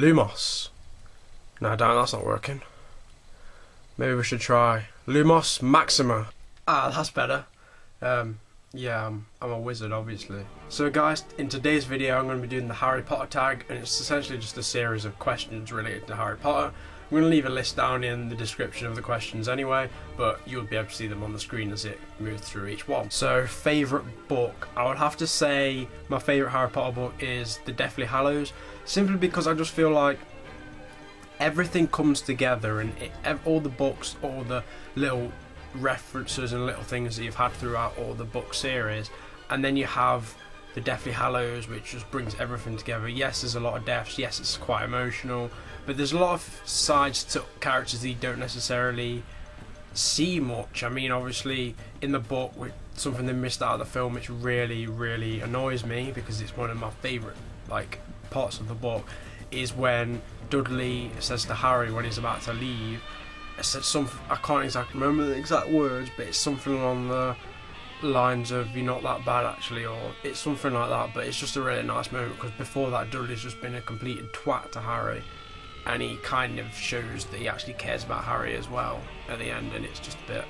Lumos. No, damn, that's not working. Maybe we should try Lumos Maxima. Ah, that's better. Yeah, I'm a wizard, obviously. So guys, in today's video I'm going to be doing the Harry Potter tag, and it's essentially just a series of questions related to Harry Potter. I'm going to leave a list down in the description of the questions anyway, but you'll be able to see them on the screen as it moves through each one. So, favourite book. I would have to say my favourite Harry Potter book is the Deathly Hallows, simply because I just feel like everything comes together, and all the books, all the little references and little things that you've had throughout all the book series, and then you have the Deathly Hallows, which just brings everything together. Yes, there's a lot of deaths, yes, it's quite emotional, but there's a lot of sides to characters that you don't necessarily see much. I mean, obviously in the book, with something they missed out of the film, which really annoys me because it's one of my favourite parts of the book, is when Dudley says to Harry when he's about to leave, I can't exactly remember the exact words, but it's something along the lines of "you're not that bad actually," or it's something like that. But it's just a really nice moment, because before that Dudley's just been a completed twat to Harry, and he kind of shows that he actually cares about Harry as well at the end, and it's just a bit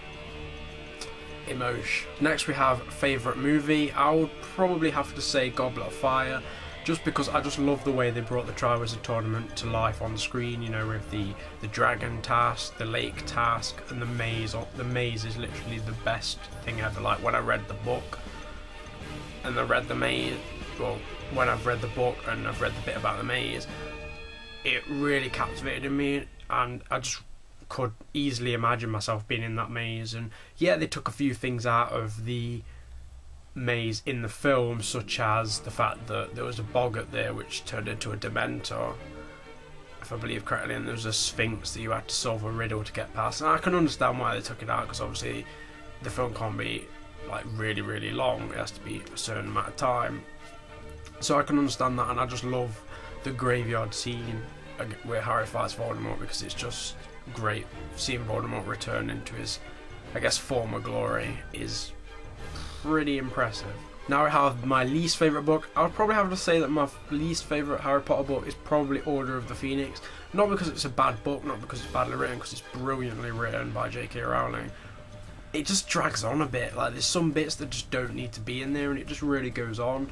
emotion. Next we have favourite movie. I would probably have to say Goblet of Fire, just because I just love the way they brought the Triwizard Tournament to life on the screen, you know, with the dragon task, the lake task, and the maze. The maze is literally the best thing ever. Like, when I read the book and I read the maze, well, when I've read the book and I've read the bit about the maze, it really captivated me, and I just could easily imagine myself being in that maze. And yeah, they took a few things out of the maze in the film, such as the fact that there was a boggart there which turned into a Dementor, if I believe correctly, and there was a Sphinx that you had to solve a riddle to get past. And I can understand why they took it out, because obviously the film can't be like really long, it has to be a certain amount of time, so I can understand that. And I just love the graveyard scene where Harry fights Voldemort, because it's just great. Seeing Voldemort return into his, I guess, former glory is pretty impressive. Now I have my least favourite book. I would probably have to say that my least favourite Harry Potter book is probably Order of the Phoenix. Not because it's a bad book, not because it's badly written, because it's brilliantly written by J.K. Rowling. It just drags on a bit. Like, there's some bits that just don't need to be in there, and it just really goes on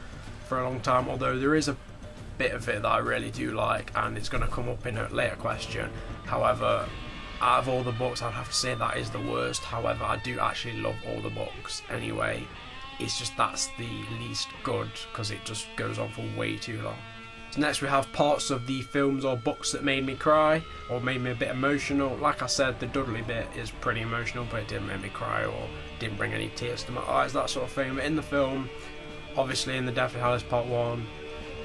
for a long time. Although there is a bit of it that I really do like, and it's going to come up in a later question. However, out of all the books, I'd have to say that is the worst. However, I do actually love all the books anyway. It's just that's the least good, because it just goes on for way too long. So next we have parts of the films or books that made me cry, or made me a bit emotional. Like I said, the Dudley bit is pretty emotional, but it didn't make me cry or didn't bring any tears to my eyes, that sort of thing. But in the film, obviously in the Deathly Hallows Part 1,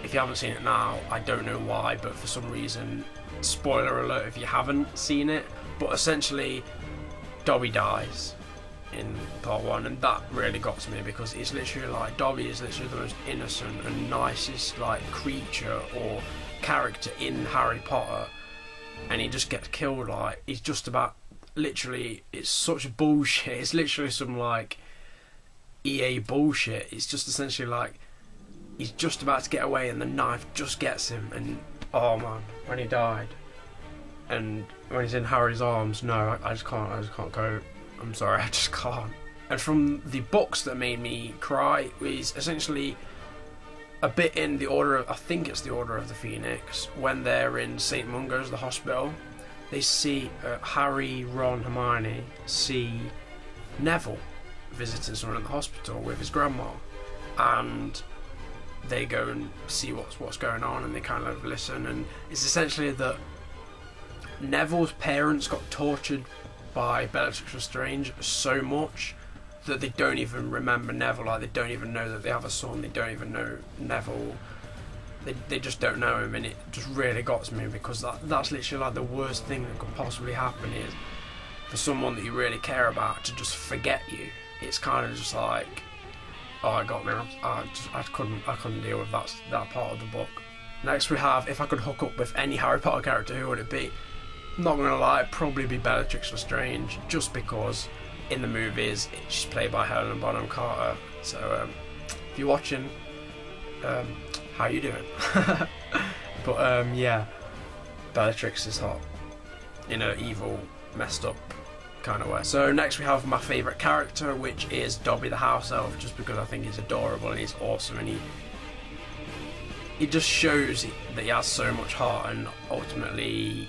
if you haven't seen it now, I don't know why, but for some reason, spoiler alert if you haven't seen it, but essentially Dobby dies in Part 1, and that really got to me, because it's literally like Dobby is literally the most innocent and nicest creature or character in Harry Potter, and he just gets killed. Like, he's just about, literally, it's such bullshit. It's literally some EA bullshit. It's just essentially he's just about to get away and the knife just gets him, and oh man, when he died and when he's in Harry's arms, no, I just can't go. I'm sorry, I just can't. And from the books that made me cry is essentially a bit in the Order of, I think it's the Order of the Phoenix, when they're in St. Mungo's, the hospital. They see Harry, Ron, Hermione see Neville visiting someone at the hospital with his grandma, and they go and see what's going on, and they kind of listen, and it's essentially that Neville's parents got tortured by Bellatrix Lestrange so much that they don't even remember Neville. Like, they don't even know that they have a son, they don't even know Neville, they just don't know him. And it just really got to me, because that's literally the worst thing that could possibly happen, is for someone that you really care about to just forget you. It's kind of just like, oh, it got me. I couldn't deal with that part of the book. Next we have, if I could hook up with any Harry Potter character, who would it be? I'm not gonna lie, it'd probably be Bellatrix Lestrange, just because in the movies she's played by Helena Bonham Carter. So if you're watching, how you doing? But yeah, Bellatrix is hot in an evil, messed up kind of way. So next we have my favourite character, which is Dobby the house elf, just because I think he's adorable and he's awesome, and he just shows that he has so much heart, and ultimately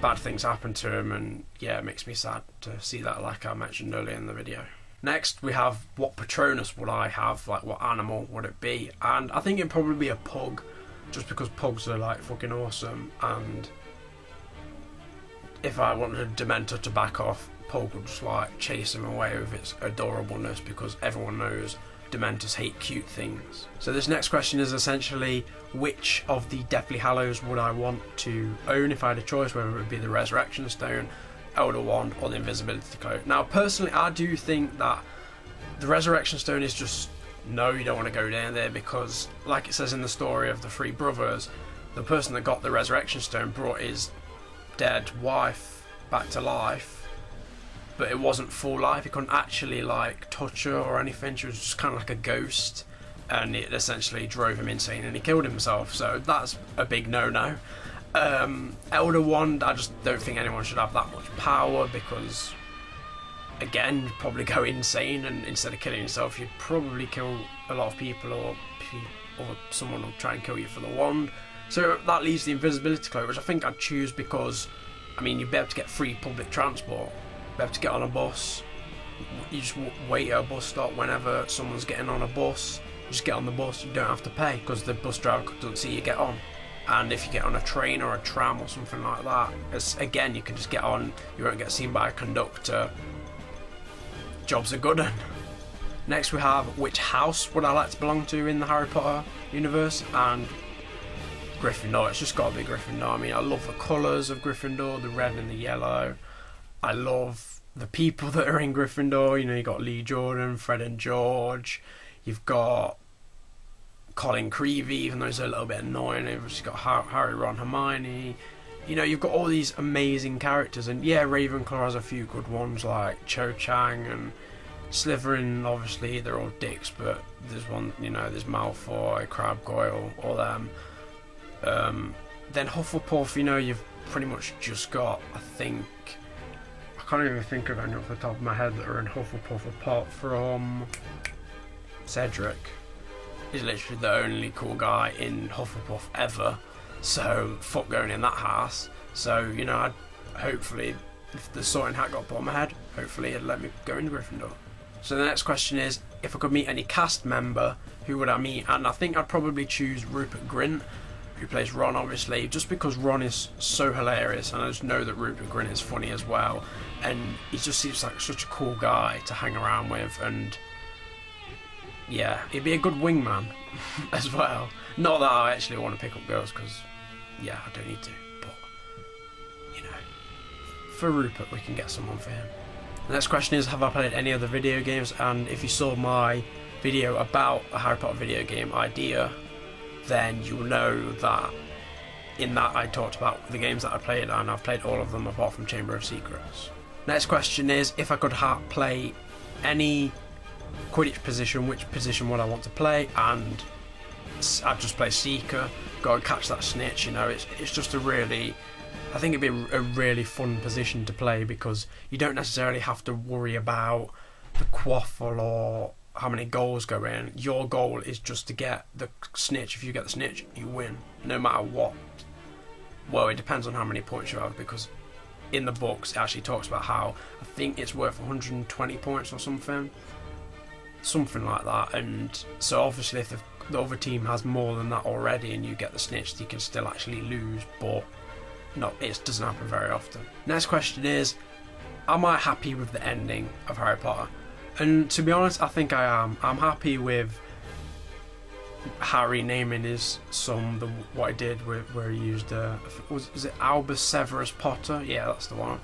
bad things happen to him, and yeah, it makes me sad to see that, like I mentioned earlier in the video. Next we have, what Patronus would I have, like what animal would it be? And I think it'd probably be a pug, just because pugs are like fucking awesome, and if I wanted a Dementor to back off, pug would just like chase him away with its adorableness, because everyone knows Dementors hate cute things. So this next question is essentially, which of the Deathly Hallows would I want to own if I had a choice, whether it would be the Resurrection Stone, Elder Wand, or the Invisibility Cloak. Now personally, I do think that the Resurrection Stone is just, no, you don't want to go down there, because like it says in the story of the three brothers, the person that got the Resurrection Stone brought his dead wife back to life, but it wasn't full life. He couldn't actually like touch her or anything. She was just kind of like a ghost, and it essentially drove him insane and he killed himself. So that's a big no-no. Elder Wand, I just don't think anyone should have that much power, because again, you'd probably go insane, and instead of killing yourself, you'd probably kill a lot of people, or someone will try and kill you for the wand. So that leaves the Invisibility Cloak, which I think I'd choose because, I mean, you'd be able to get free public transport, be able to get on a bus. You just wait at a bus stop whenever someone's getting on a bus. You just get on the bus, you don't have to pay, because the bus driver doesn't see you get on. And if you get on a train or a tram or something like that, again, you can just get on, you won't get seen by a conductor. Job's a good one. Next we have, which house would I like to belong to in the Harry Potter universe? And Gryffindor. It's just got to be Gryffindor. I mean, I love the colours of Gryffindor, the red and the yellow. I love the people that are in Gryffindor. You know, you've got Lee Jordan, Fred and George. You've got Colin Creevey, even though he's a little bit annoying. You've just got Harry, Ron, Hermione. You know, you've got all these amazing characters. And yeah, Ravenclaw has a few good ones, like Cho Chang and Slytherin. Obviously, they're all dicks, but there's one, you know, there's Malfoy, Crabbe, Goyle, all them. Then Hufflepuff, you know, you've pretty much just got, I think, I can't even think of any off the top of my head that are in Hufflepuff apart from Cedric. He's literally the only cool guy in Hufflepuff ever, so fuck going in that house. So, you know, hopefully, if the Sorting Hat got put on my head, hopefully it'd let me go into Gryffindor. So the next question is, if I could meet any cast member, who would I meet? And I think I'd probably choose Rupert Grint, who plays Ron, obviously, just because Ron is so hilarious, and I just know that Rupert Grint is funny as well, and he just seems like such a cool guy to hang around with, and yeah, he'd be a good wingman as well. Not that I actually want to pick up girls, because yeah, I don't need to, but you know, for Rupert we can get someone for him. The next question is, have I played any other video games? And if you saw my video about a Harry Potter video game idea, then you'll know that in that I talked about the games that I played, and I've played all of them apart from Chamber of Secrets. Next question is, if I could play any Quidditch position, which position would I want to play? And I'd just play Seeker, go and catch that snitch. You know, it's just a really, I think it'd be a really fun position to play, because you don't necessarily have to worry about the quaffle or how many goals go in. Your goal is just to get the snitch. If you get the snitch, you win, no matter what. Well, it depends on how many points you have, because in the books it actually talks about how, I think it's worth 120 points or something like that. And so obviously if the other team has more than that already and you get the snitch, you can still actually lose, but no, it doesn't happen very often. Next question is, am I happy with the ending of Harry Potter? And to be honest, I think I am. I'm happy with Harry naming his son what he did, where he used was it Albus Severus Potter? Yeah, that's the one.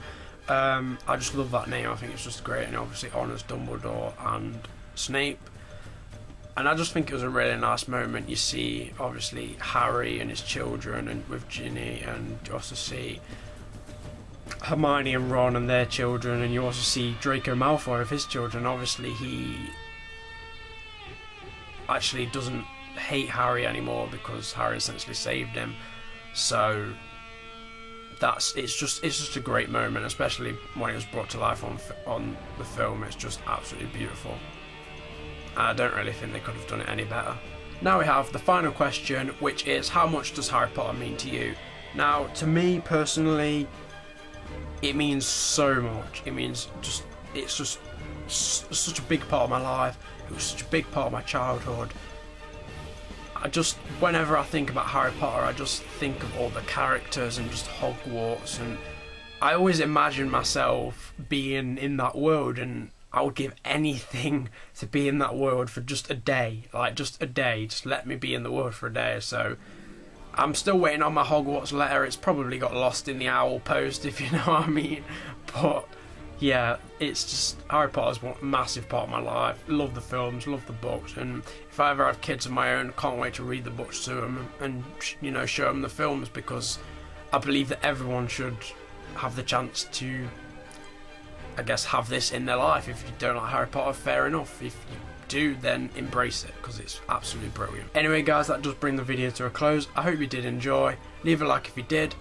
I just love that name. I think it's just great, and obviously honours Dumbledore and Snape. And I just think it was a really nice moment. You see, obviously, Harry and his children, and with Ginny, and you also see Hermione and Ron and their children, and you also see Draco Malfoy with his children. Obviously, he actually doesn't hate Harry anymore because Harry essentially saved him. So it's just a great moment, especially when it was brought to life on the film. It's just absolutely beautiful. I don't really think they could have done it any better. Now we have the final question, which is, how much does Harry Potter mean to you? Now, to me personally, it means so much. It means it's just such a big part of my life. It was such a big part of my childhood. Whenever I think about Harry Potter, I just think of all the characters and just Hogwarts, and I always imagine myself being in that world, and I would give anything to be in that world for just a day. Like, just a day. Just let me be in the world for a day. So I'm still waiting on my Hogwarts letter. It's probably got lost in the owl post, if you know what I mean. But yeah, it's just, Harry Potter's a massive part of my life. Love the films, love the books, and if I ever have kids of my own, can't wait to read the books to them and you know, show them the films, because I believe that everyone should have the chance to, I guess, have this in their life. If you don't like Harry Potter, fair enough. If you do, then embrace it, because it's absolutely brilliant. Anyway guys, that does bring the video to a close. I hope you did enjoy. Leave a like if you did.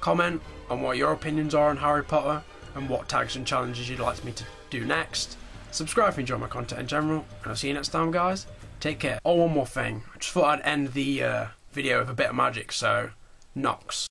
Comment on what your opinions are on Harry Potter and what tags and challenges you'd like me to do next. Subscribe if you enjoy my content in general, and I'll see you next time guys. Take care. Oh, one more thing. I just thought I'd end the video with a bit of magic, so Nox.